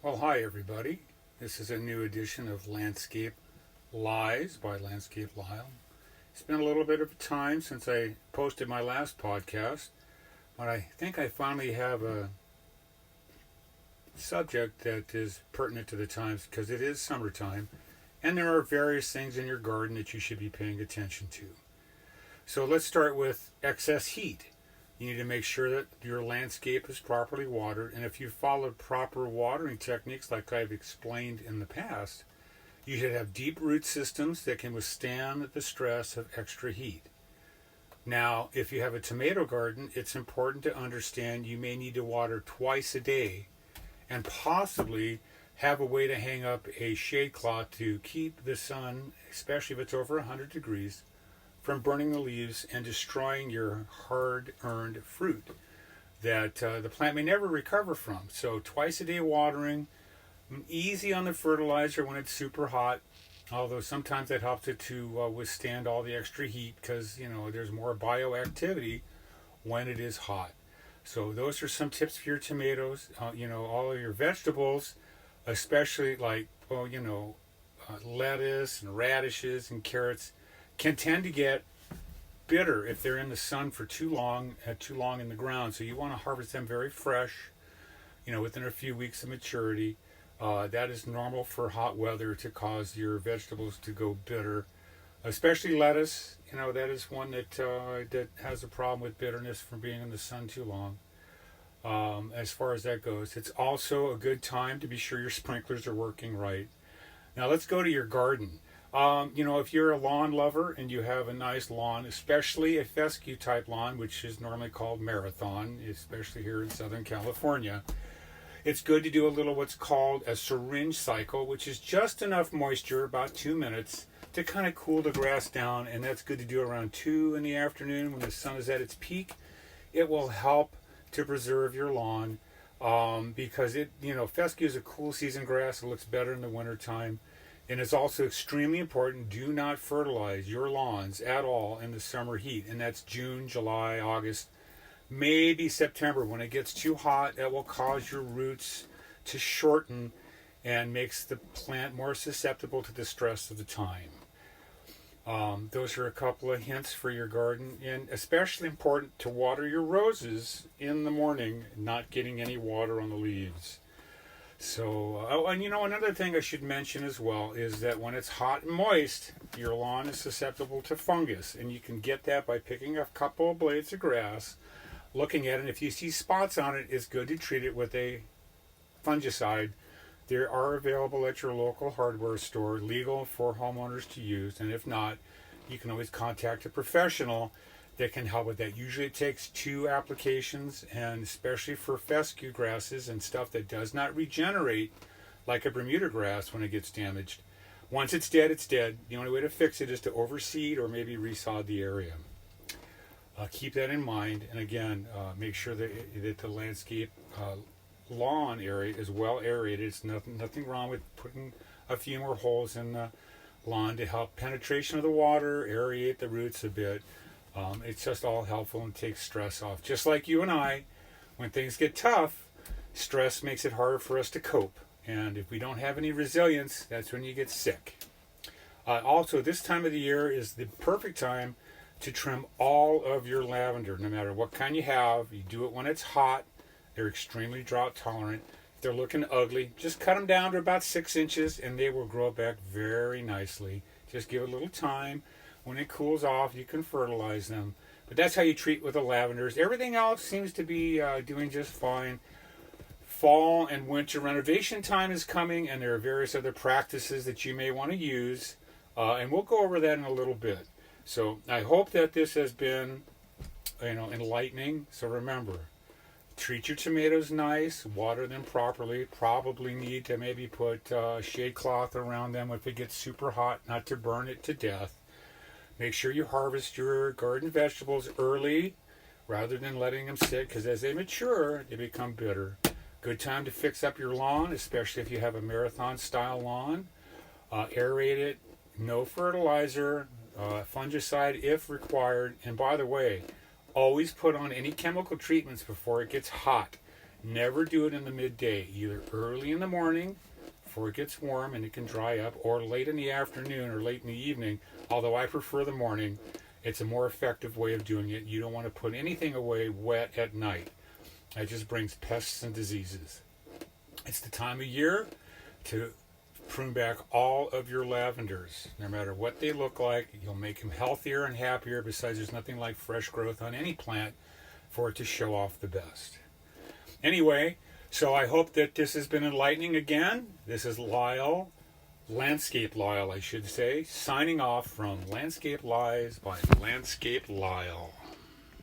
Well, hi everybody. This is a new edition of Landscape Lies by Landscape Lyle. It's been a little bit of time since I posted my last podcast, but I think I finally have a subject that is pertinent to the times because it is summertime and there are various things in your garden that you should be paying attention to. So let's start with excess heat. You need to make sure that your landscape is properly watered, and if you followed proper watering techniques like I've explained in the past, you should have deep root systems that can withstand the stress of extra heat. Now, if you have a tomato garden, it's important to understand you may need to water twice a day and possibly have a way to hang up a shade cloth to keep the sun, especially if it's over 100 degrees, from burning the leaves and destroying your hard-earned fruit that the plant may never recover from. So twice a day watering, easy on the fertilizer when it's super hot, although sometimes that helps it to withstand all the extra heat because, there's more bioactivity when it is hot. So those are some tips for your tomatoes, all of your vegetables, especially like, lettuce and radishes and carrots can tend to get bitter if they're in the sun for too long in the ground. So you want to harvest them very fresh, within a few weeks of maturity. That is normal for hot weather to cause your vegetables to go bitter, especially lettuce. That is one that has a problem with bitterness from being in the sun too long. As far as that goes, it's also a good time to be sure your sprinklers are working right. Now let's go to your garden. If you're a lawn lover and you have a nice lawn, especially a fescue type lawn, which is normally called marathon, especially here in Southern California, it's good to do a little what's called a syringe cycle, which is just enough moisture, about 2 minutes, to kind of cool the grass down. And that's good to do around 2 in the afternoon when the sun is at its peak. It will help to preserve your lawn because fescue is a cool season grass. It looks better in the wintertime. And it's also extremely important, do not fertilize your lawns at all in the summer heat. And that's June, July, August, maybe September. When it gets too hot, that will cause your roots to shorten and makes the plant more susceptible to the stress of the time. Those are a couple of hints for your garden. And especially important to water your roses in the morning, not getting any water on the leaves. So, another thing I should mention as well is that when it's hot and moist, your lawn is susceptible to fungus. And you can get that by picking a couple of blades of grass, looking at it. And if you see spots on it, it's good to treat it with a fungicide. They are available at your local hardware store, legal for homeowners to use. And if not, you can always contact a professional that can help with that. Usually it takes 2 applications, and especially for fescue grasses and stuff that does not regenerate like a Bermuda grass when it gets damaged. Once it's dead, it's dead. The only way to fix it is to overseed or maybe resod the area. Keep that in mind, and again, make sure that the landscape lawn area is well aerated. It's nothing wrong with putting a few more holes in the lawn to help penetration of the water, aerate the roots a bit. It's just all helpful and takes stress off. Just like you and I, when things get tough, stress makes it harder for us to cope. And if we don't have any resilience, that's when you get sick. Also, this time of the year is the perfect time to trim all of your lavender, no matter what kind you have. You do it when it's hot. They're extremely drought tolerant. If they're looking ugly, just cut them down to about 6 inches and they will grow back very nicely. Just give it a little time. When it cools off, you can fertilize them. But that's how you treat with the lavenders. Everything else seems to be doing just fine. Fall and winter renovation time is coming, and there are various other practices that you may want to use. And we'll go over that in a little bit. So I hope that this has been enlightening. So remember, treat your tomatoes nice, water them properly. Probably need to maybe put shade cloth around them if it gets super hot, not to burn it to death. Make sure you harvest your garden vegetables early rather than letting them sit, because as they mature, they become bitter. Good time to fix up your lawn, especially if you have a marathon style lawn. Aerate it, no fertilizer, fungicide if required. And by the way, always put on any chemical treatments before it gets hot. Never do it in the midday, either early in the morning before it gets warm and it can dry up, or late in the afternoon or late in the evening, although I prefer the morning. It's a more effective way of doing it. You don't want to put anything away wet at night. That just brings pests and diseases. It's the time of year to prune back all of your lavenders. No matter what they look like, you'll make them healthier and happier. Besides, there's nothing like fresh growth on any plant for it to show off the best. Anyway, so I hope that this has been enlightening again. This is Lyle, Landscape Lyle, I should say, signing off from Landscape Lies by Landscape Lyle.